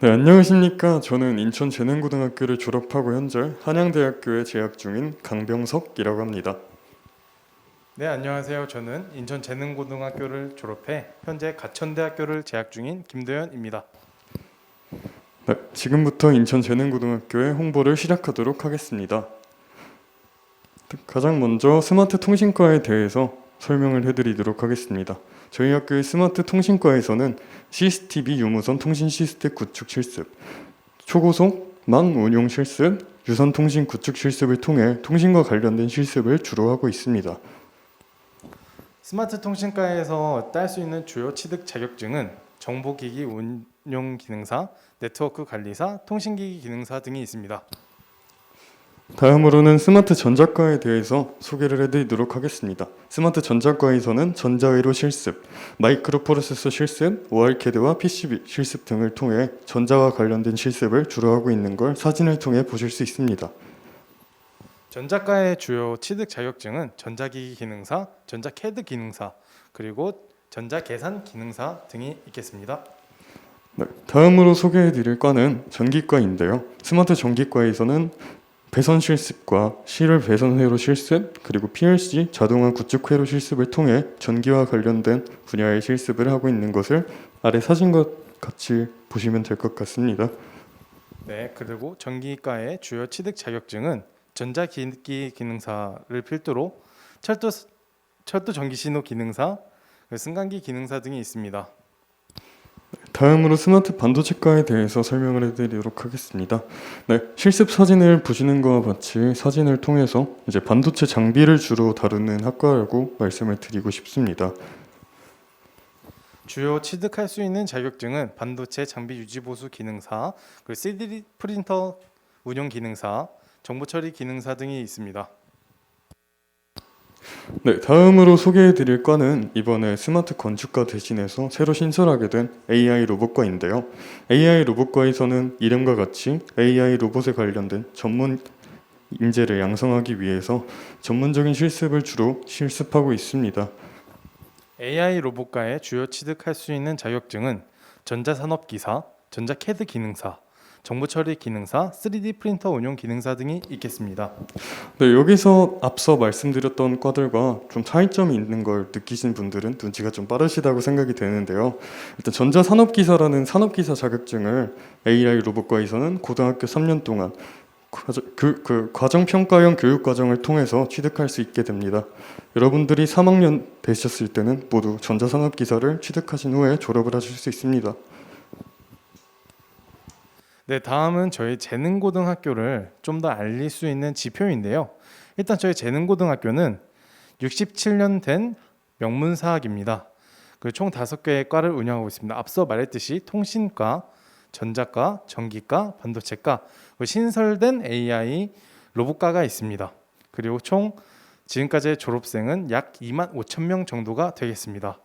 네, 안녕하십니까. 저는 인천재능고등학교를 졸업하고 현재 한양대학교에 재학 중인 강병석이라고 합니다. 네, 안녕하세요. 저는 인천재능고등학교를 졸업해 현재 가천대학교를 재학 중인 김도현입니다. 네, 지금부터 인천재능고등학교의 홍보를 시작하도록 하겠습니다. 가장 먼저 스마트 통신과에 대해서 설명을 해드리도록 하겠습니다. 저희 학교의 스마트 통신과에서는 CCTV 유무선 통신 시스템 구축 실습, 초고속 망 운용 실습, 유선 통신 구축 실습을 통해 통신과 관련된 실습을 주로 하고 있습니다. 스마트 통신과에서 딸 수 있는 주요 취득 자격증은 정보기기 운용 기능사, 네트워크 관리사, 통신기기 기능사 등이 있습니다. 다음으로는 스마트 전자과에 대해서 소개를 해드리도록 하겠습니다. 스마트 전자과에서는 전자회로 실습, 마이크로 프로세서 실습, ORCAD와 PCB 실습 등을 통해 전자와 관련된 실습을 주로 하고 있는 걸 사진을 통해 보실 수 있습니다. 전자과의 주요 취득 자격증은 전자기기 기능사, 전자캐드 기능사, 그리고 전자계산 기능사 등이 있겠습니다. 네, 다음으로 소개해드릴 과는 전기과인데요. 스마트 전기과에서는 배선 실습과 실을 배선 회로 실습, 그리고 PLC 자동화 구축 회로 실습을 통해 전기와 관련된 분야의 실습을 하고 있는 것을 아래 사진과 같이 보시면 될 것 같습니다. 네, 그리고 전기과의 주요 취득 자격증은 전자기기 기능사를 필두로 철도 전기신호 기능사, 승강기 기능사 등이 있습니다. 다음으로 스마트 반도체과에 대해서 설명을 해드리도록 하겠습니다. 네, 실습 사진을 보시는 것과 같이 사진을 통해서 이제 반도체 장비를 주로 다루는 학과라고 말씀을 드리고 싶습니다. 주요 취득할 수 있는 자격증은 반도체 장비 유지 보수 기능사, 그리고 3D 프린터 운용 기능사, 정보 처리 기능사 등이 있습니다. 네, 다음으로 소개해드릴 과는 이번에 스마트 건축과 대신해서 새로 신설하게 된 AI 로봇과인데요. AI 로봇과에서는 이름과 같이 AI 로봇에 관련된 전문 인재를 양성하기 위해서 전문적인 실습을 주로 실습하고 있습니다. AI 로봇과의 주요 취득할 수 있는 자격증은 전자산업기사, 전자캐드 기능사, 정보 처리 기능사, 3D 프린터 운용 기능사 등이 있겠습니다. 네, 여기서 앞서 말씀드렸던 과들과 좀 차이점이 있는 걸 느끼신 분들은 눈치가 좀 빠르시다고 생각이 되는데요. 일단 전자산업기사라는 산업기사 자격증을 AI 로봇과에서는 고등학교 3년 동안 과정평가형 교육과정을 통해서 취득할 수 있게 됩니다. 여러분들이 3학년 되셨을 때는 모두 전자산업기사를 취득하신 후에 졸업을 하실 수 있습니다. 네, 다음은 저희 재능고등학교를 좀 더 알릴 수 있는 지표인데요. 일단 저희 재능고등학교는 67년 된 명문사학입니다. 총 5개의 과를 운영하고 있습니다. 앞서 말했듯이 통신과, 전자과, 전기과, 반도체과, 신설된 AI 로봇과가 있습니다. 그리고 총 지금까지의 졸업생은 약 2만 5천 명 정도가 되겠습니다.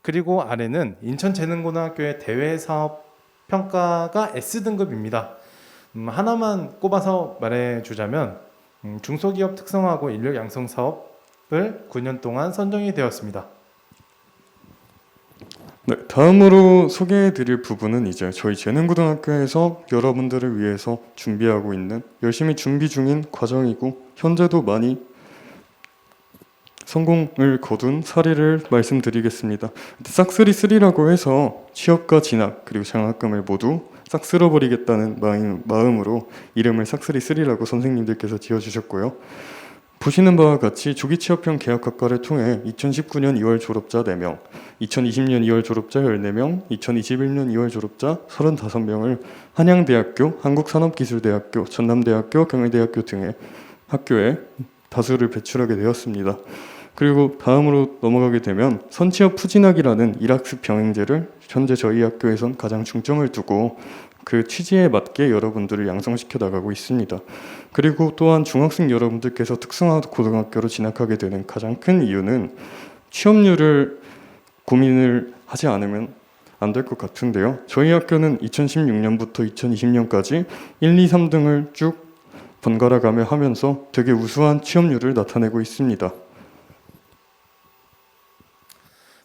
그리고 아래는 인천재능고등학교의 대외사업 평가가 S등급입니다. 하나만 꼽아서 말해주자면 중소기업 특성화고 인력 양성 사업을 9년 동안 선정이 되었습니다. 네, 다음으로 소개해드릴 부분은 이제 저희 재능고등학교에서 여러분들을 위해서 준비하고 있는 열심히 준비 중인 과정이고 현재도 많이 성공을 거둔 사례를 말씀드리겠습니다. 싹쓸이3라고 해서 취업과 진학 그리고 장학금을 모두 싹 쓸어버리겠다는 마음으로 이름을 싹쓸이3라고 선생님들께서 지어주셨고요. 보시는 바와 같이 조기 취업형 계약학과를 통해 2019년 2월 졸업자 4명, 2020년 2월 졸업자 14명, 2021년 2월 졸업자 35명을 한양대학교, 한국산업기술대학교, 전남대학교, 경희대학교 등의 학교에 다수를 배출하게 되었습니다. 그리고 다음으로 넘어가게 되면 선취업 푸진학이라는 일학습 병행제를 현재 저희 학교에선 가장 중점을 두고 그 취지에 맞게 여러분들을 양성시켜 나가고 있습니다. 그리고 또한 중학생 여러분들께서 특성화 고등학교로 진학하게 되는 가장 큰 이유는 취업률을 고민을 하지 않으면 안 될 것 같은데요. 저희 학교는 2016년부터 2020년까지 1, 2, 3등을 쭉 번갈아 가며 하면서 되게 우수한 취업률을 나타내고 있습니다.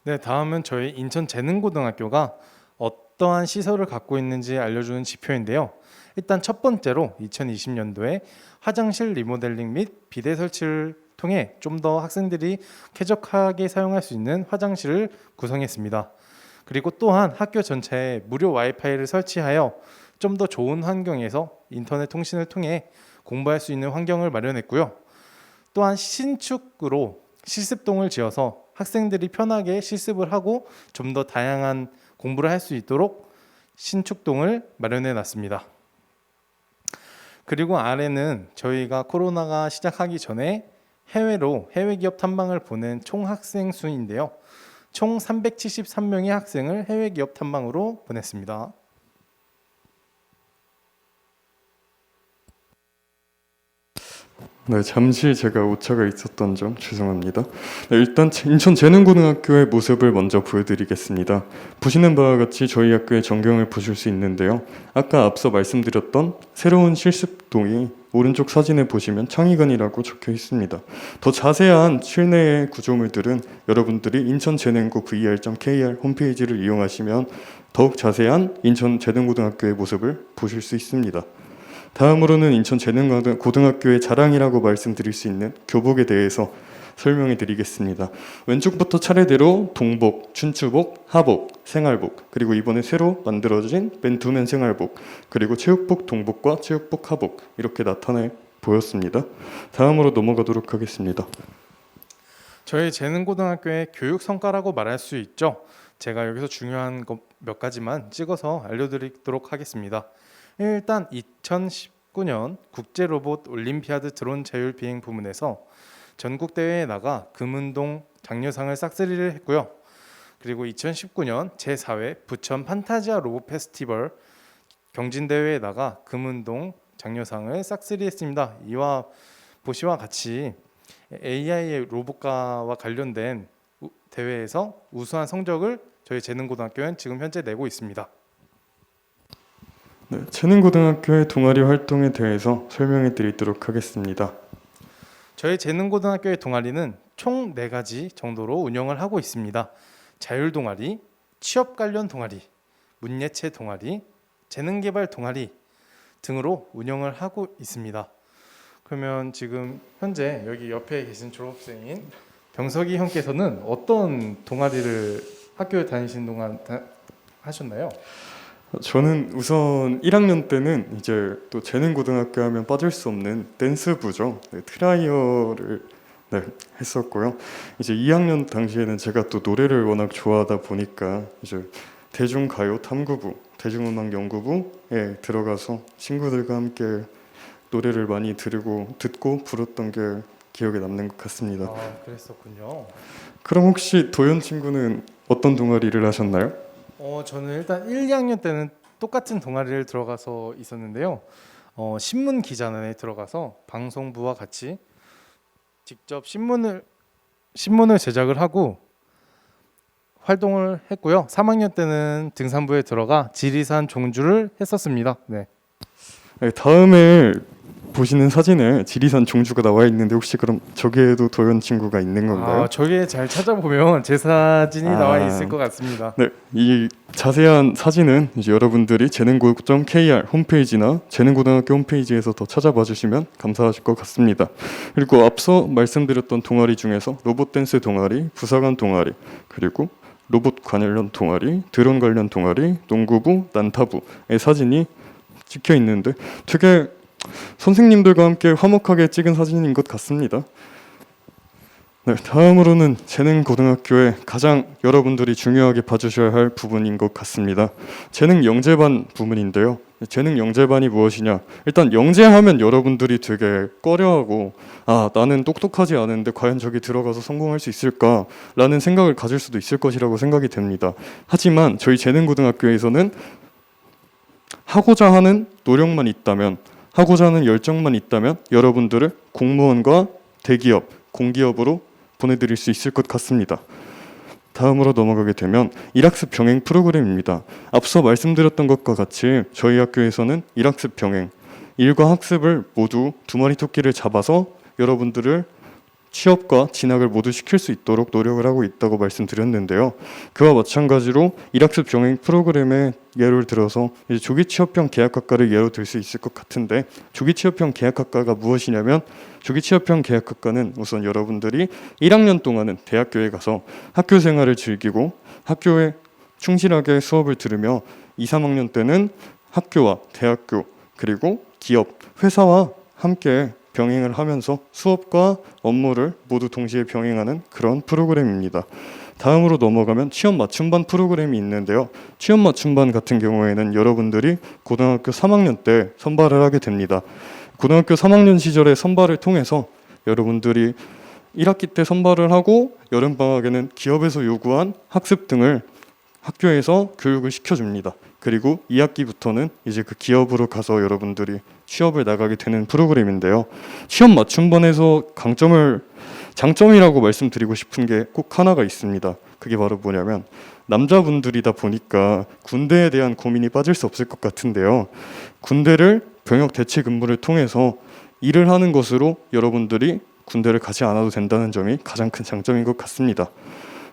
네, 다음은 저희 인천재능고등학교가 어떠한 시설을 갖고 있는지 알려주는 지표인데요. 일단 첫 번째로 2020년도에 화장실 리모델링 및 비대 설치를 통해 좀 더 학생들이 쾌적하게 사용할 수 있는 화장실을 구성했습니다. 그리고 또한 학교 전체에 무료 와이파이를 설치하여 좀 더 좋은 환경에서 인터넷 통신을 통해 공부할 수 있는 환경을 마련했고요. 또한 신축으로 실습동을 지어서 학생들이 편하게 실습을 하고 좀 더 다양한 공부를 할 수 있도록 신축동을 마련해 놨습니다. 그리고 아래는 저희가 코로나가 시작하기 전에 해외로 해외 기업 탐방을 보낸 총 학생 수인데요. 총 373명의 학생을 해외 기업 탐방으로 보냈습니다. 네, 잠시 제가 오차가 있었던 점 죄송합니다. 네, 일단 인천재능고등학교의 모습을 먼저 보여드리겠습니다. 보시는 바와 같이 저희 학교의 전경을 보실 수 있는데요. 아까 앞서 말씀드렸던 새로운 실습동이 오른쪽 사진에 보시면 창의관이라고 적혀 있습니다. 더 자세한 실내의 구조물들은 여러분들이 인천재능고 ver.kr 홈페이지를 이용하시면 더욱 자세한 인천재능고등학교의 모습을 보실 수 있습니다. 다음으로는 인천재능고등학교의 자랑이라고 말씀드릴 수 있는 교복에 대해서 설명해 드리겠습니다. 왼쪽부터 차례대로 동복, 춘추복, 하복, 생활복, 그리고 이번에 새로 만들어진 맨투맨 생활복, 그리고 체육복 동복과 체육복 하복 이렇게 나타내 보였습니다. 다음으로 넘어가도록 하겠습니다. 저희 재능고등학교의 교육 성과라고 말할 수 있죠. 제가 여기서 중요한 것 몇 가지만 찍어서 알려드리도록 하겠습니다. 일단 2019년 국제로봇 올림피아드 드론 자율 비행 부문에서 전국 대회에 나가 금은동 장려상을 싹쓸이를 했고요. 그리고 2019년 제4회 부천 판타지아 로봇 페스티벌 경진 대회에 나가 금은동 장려상을 싹쓸이했습니다. 이와 보시와 같이 AI의 로봇과와 관련된 대회에서 우수한 성적을 저희 재능고등학교는 지금 현재 내고 있습니다. 네, 재능고등학교의 동아리 활동에 대해서 설명해 드리도록 하겠습니다. 저희 재능고등학교의 동아리는 총 4가지 정도로 운영을 하고 있습니다. 자율동아리, 취업 관련 동아리, 문예체 동아리, 재능개발 동아리 등으로 운영을 하고 있습니다. 그러면 지금 현재 여기 옆에 계신 졸업생인 병석이 형께서는 어떤 동아리를 학교에 다니신 동안 하셨나요? 저는 우선 1학년 때는 이제 또 재능고등학교 하면 빠질 수 없는 댄스부죠. 네, 트라이어를 했었고요. 이제 2학년 당시에는 제가 또 노래를 워낙 좋아하다 보니까 이제 대중가요 탐구부, 대중음악 연구부에 들어가서 친구들과 함께 노래를 많이 듣고 부르던 게 기억에 남는 것 같습니다. 아, 그랬었군요. 그럼 혹시 도현 친구는 어떤 동아리를 하셨나요? 저는 일단 1, 2학년 때는 똑같은 동아리를 들어가서 있었는데요. 신문 기자단에 들어가서 방송부와 같이 직접 신문을 제작을 하고 활동을 했고요. 3학년 때는 등산부에 들어가 지리산 종주를 했었습니다. 네. 네, 다음에 보시는 사진에 지리산 종주가 나와 있는데 혹시 그럼 저기에도 도현 친구가 있는 건가요? 아, 저게 잘 찾아보면 제 사진이 나와 있을 것 같습니다. 네, 이 자세한 사진은 이제 여러분들이 재능고.kr 홈페이지나 재능고등학교 홈페이지에서 더 찾아봐 주시면 감사하실 것 같습니다. 그리고 앞서 말씀드렸던 동아리 중에서 로봇 댄스 동아리, 부사관 동아리, 그리고 로봇 관련 동아리, 드론 관련 동아리, 농구부, 난타부의 사진이 찍혀 있는데 되게 선생님들과 함께 화목하게 찍은 사진인 것 같습니다. 네, 다음으로는 재능고등학교의 가장 여러분들이 중요하게 봐주셔야 할 부분인 것 같습니다. 재능영재반 부문인데요. 재능영재반이 무엇이냐? 일단 영재하면 여러분들이 되게 꺼려하고 나는 똑똑하지 않은데 과연 저기 들어가서 성공할 수 있을까라는 생각을 가질 수도 있을 것이라고 생각이 됩니다. 하지만 저희 재능고등학교에서는 하고자 하는 노력만 있다면, 하고자 하는 열정만 있다면 여러분들을 공무원과 대기업, 공기업으로 보내드릴 수 있을 것 같습니다. 다음으로 넘어가게 되면 일학습 병행 프로그램입니다. 앞서 말씀드렸던 것과 같이 저희 학교에서는 일학습 병행, 일과 학습을 모두 두 마리 토끼를 잡아서 여러분들을 취업과 진학을 모두 시킬 수 있도록 노력을 하고 있다고 말씀드렸는데요. 그와 마찬가지로 일학습 병행 프로그램의 예를 들어서 이제 조기 취업형 계약학과를 예로 들 수 있을 것 같은데, 조기 취업형 계약학과가 무엇이냐면, 조기 취업형 계약학과는 우선 여러분들이 1학년 동안은 대학교에 가서 학교 생활을 즐기고 학교에 충실하게 수업을 들으며 2, 3학년 때는 학교와 대학교 그리고 기업, 회사와 함께 병행을 하면서 수업과 업무를 모두 동시에 병행하는 그런 프로그램입니다. 다음으로 넘어가면 취업 맞춤반 프로그램이 있는데요. 취업 맞춤반 같은 경우에는 여러분들이 고등학교 3학년 때 선발을 하게 됩니다. 고등학교 3학년 시절의 선발을 통해서 여러분들이 1학기 때 선발을 하고 여름방학에는 기업에서 요구한 학습 등을 학교에서 교육을 시켜줍니다. 그리고 2학기부터는 이제 그 기업으로 가서 여러분들이 취업을 나가게 되는 프로그램인데요. 취업 맞춤반에서 장점이라고 말씀드리고 싶은 게 꼭 하나가 있습니다. 그게 바로 뭐냐면, 남자분들이다 보니까 군대에 대한 고민이 빠질 수 없을 것 같은데요. 군대를 병역 대체 근무를 통해서 일을 하는 것으로 여러분들이 군대를 가지 않아도 된다는 점이 가장 큰 장점인 것 같습니다.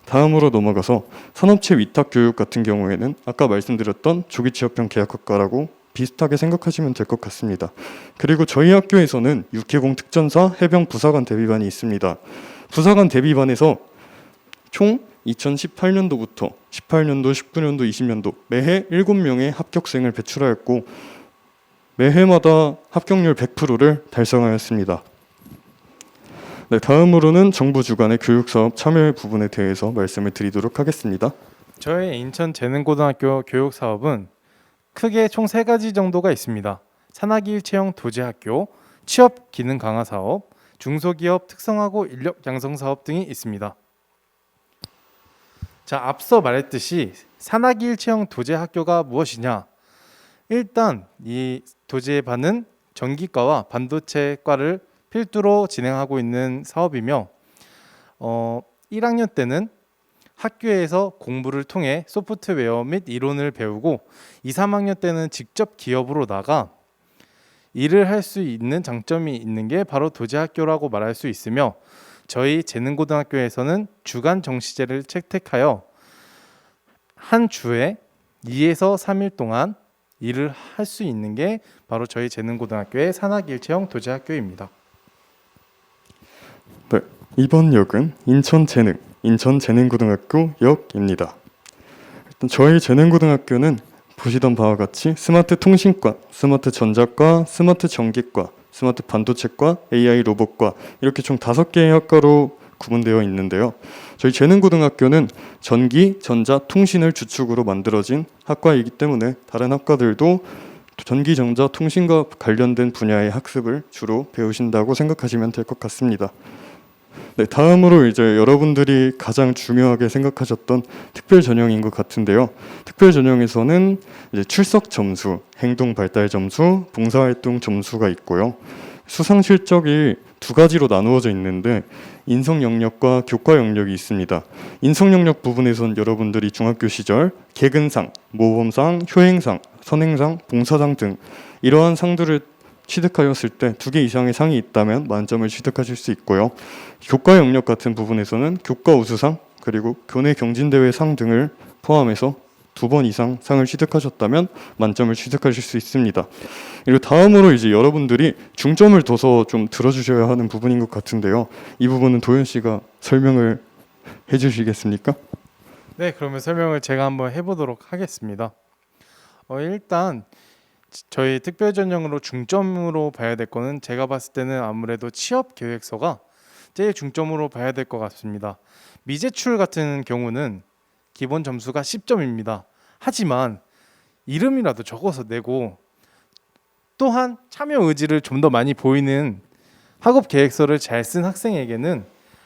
다음으로 넘어가서 산업체 위탁 교육 같은 경우에는 아까 말씀드렸던 조기 취업형 계약학과라고 비슷하게 생각하시면 될 것 같습니다. 그리고 저희 학교에서는 육해공 특전사 해병 부사관 대비반이 있습니다. 부사관 대비반에서 총 2018년도부터 18년도, 19년도, 20년도 매해 7명의 합격생을 배출하였고 매해마다 합격률 100%를 달성하였습니다. 네, 다음으로는 정부 주관의 교육사업 참여 부분에 대해서 말씀을 드리도록 하겠습니다. 저희 인천재능고등학교 교육사업은 크게 총 3가지 정도가 있습니다. 산학이 일체형 도제학교, 취업 기능 강화 사업, 중소기업 특성화고 인력 양성 사업 등이 있습니다. 자, 앞서 말했듯이 산학이 일체형 도제학교가 무엇이냐? 일단 이 도제반은 전기과와 반도체과를 필두로 진행하고 있는 사업이며 1학년 때는 학교에서 공부를 통해 소프트웨어 및 이론을 배우고 2, 3학년 때는 직접 기업으로 나가 일을 할 수 있는 장점이 있는 게 바로 도제학교라고 말할 수 있으며, 저희 재능고등학교에서는 주간 정시제를 채택하여 한 주에 2에서 3일 동안 일을 할 수 있는 게 바로 저희 재능고등학교의 산학일체형 도제학교입니다. 네, 이번 역은 인천재능고등학교 역입니다. 일단 저희 재능고등학교는 보시던 바와 같이 스마트 통신과, 스마트 전자과, 스마트 전기과, 스마트 반도체과, AI 로봇과 이렇게 총 5개의 학과로 구분되어 있는데요. 저희 재능고등학교는 전기, 전자, 통신을 주축으로 만들어진 학과이기 때문에 다른 학과들도 전기, 전자, 통신과 관련된 분야의 학습을 주로 배우신다고 생각하시면 될 것 같습니다. 네, 다음으로 이제 여러분들이 가장 중요하게 생각하셨던 특별 전형인 것 같은데요. 특별 전형에서는 이제 출석 점수, 행동 발달 점수, 봉사활동 점수가 있고요. 수상 실적이 2가지로 나누어져 있는데 인성 영역과 교과 영역이 있습니다. 인성 영역 부분에선 여러분들이 중학교 시절 개근상, 모범상, 효행상, 선행상, 봉사상 등 이러한 상들을 취득하였을 때 2개 이상의 상이 있다면 만점을 취득하실 수 있고요. 교과 영역 같은 부분에서는 교과 우수상 그리고 교내 경진대회 상 등을 포함해서 2번 이상 상을 취득하셨다면 만점을 취득하실 수 있습니다. 그리고 다음으로 이제 여러분들이 중점을 둬서 좀 들어주셔야 하는 부분인 것 같은데요. 이 부분은 도현 씨가 설명을 해주시겠습니까? 네, 그러면 설명을 제가 한번 해보도록 하겠습니다. 일단 저희 특별 전형으로 중점으로 봐야 될 거는 제가 봤을 때는 아무래도 취업 계획서가 제일 중점으로 봐야 될 것 같습니다. 미제출 같은 경우는 기본 점수가 10점입니다. 하지만 이름이라도 적어서 내고 또한 참여 의지를 좀 더 많이 보이는 학업 계획서를 잘 쓴 학생에게는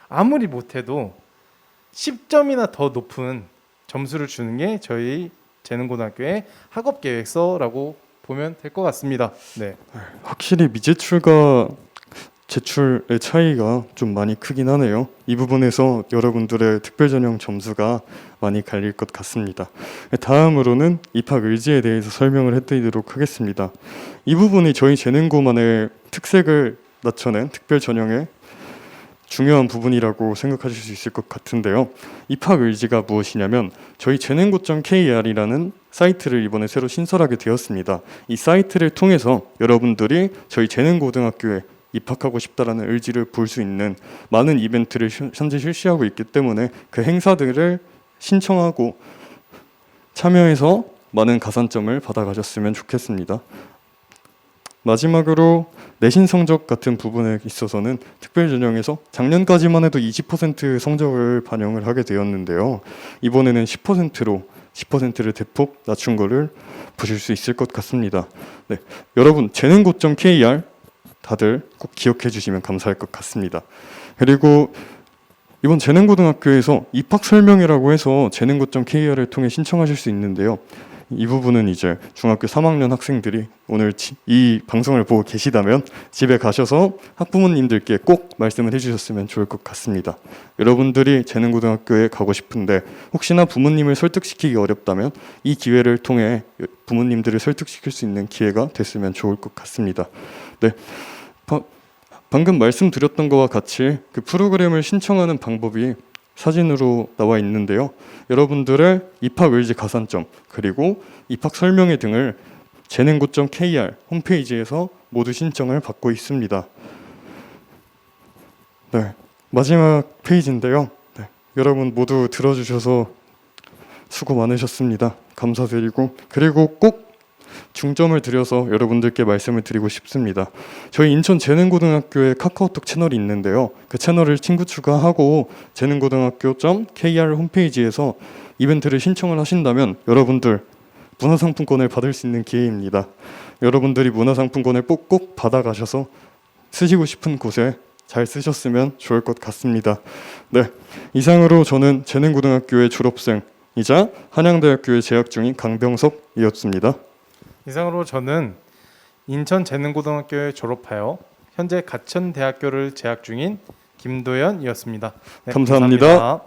아무리 못해도 10점이나 더 높은 점수를 주는 게 저희 재능고등학교의 학업 계획서라고 보면 될 것 같습니다. 네. 확실히 미제출과 제출의 차이가 좀 많이 크긴 하네요. 이 부분에서 여러분들의 특별 전형 점수가 많이 갈릴 것 같습니다. 다음으로는 입학 의지에 대해서 설명을 해드리도록 하겠습니다. 이 부분이 저희 재능고만의 특색을 나타낸 특별 전형의 중요한 부분이라고 생각하실 수 있을 것 같은데요. 입학 의지가 무엇이냐면 저희 재능고.kr이라는 사이트를 이번에 새로 신설하게 되었습니다. 이 사이트를 통해서 여러분들이 저희 재능고등학교에 입학하고 싶다라는 의지를 볼 수 있는 많은 이벤트를 현재 실시하고 있기 때문에 그 행사들을 신청하고 참여해서 많은 가산점을 받아가셨으면 좋겠습니다. 마지막으로 내신 성적 같은 부분에 있어서는 특별전형에서 작년까지만 해도 20% 성적을 반영을 하게 되었는데요. 이번에는 10%를 대폭 낮춘 거를 보실 수 있을 것 같습니다. 네, 여러분 재능고.kr 다들 꼭 기억해 주시면 감사할 것 같습니다. 그리고 이번 재능고등학교에서 입학 설명회라고 해서 재능고.kr을 통해 신청하실 수 있는데요. 이 부분은 이제 중학교 3학년 학생들이 오늘 이 방송을 보고 계시다면 집에 가셔서 학부모님들께 꼭 말씀을 해주셨으면 좋을 것 같습니다. 여러분들이 재능고등학교에 가고 싶은데 혹시나 부모님을 설득시키기 어렵다면 이 기회를 통해 부모님들을 설득시킬 수 있는 기회가 됐으면 좋을 것 같습니다. 네, 방금 말씀드렸던 것과 같이 그 프로그램을 신청하는 방법이 사진으로 나와 있는데요. 여러분들의 입학 의지 가산점 그리고 입학 설명회 등을 재능고.kr 홈페이지에서 모두 신청을 받고 있습니다. 네, 마지막 페이지인데요. 네, 여러분 모두 들어주셔서 수고 많으셨습니다. 감사드리고 그리고 꼭 중점을 들여서 여러분들께 말씀을 드리고 싶습니다. 저희 인천 재능고등학교에 카카오톡 채널이 있는데요. 그 채널을 친구 추가하고 재능고등학교.kr 홈페이지에서 이벤트를 신청을 하신다면 여러분들 문화상품권을 받을 수 있는 기회입니다. 여러분들이 문화상품권을 꼭 받아가셔서 쓰시고 싶은 곳에 잘 쓰셨으면 좋을 것 같습니다. 네, 이상으로 저는 재능고등학교의 졸업생이자 한양대학교에 재학 중인 강병석이었습니다. 이상으로 저는 인천재능고등학교에 졸업하여 현재 가천대학교를 재학 중인 김도현이었습니다. 네, 감사합니다. 감사합니다.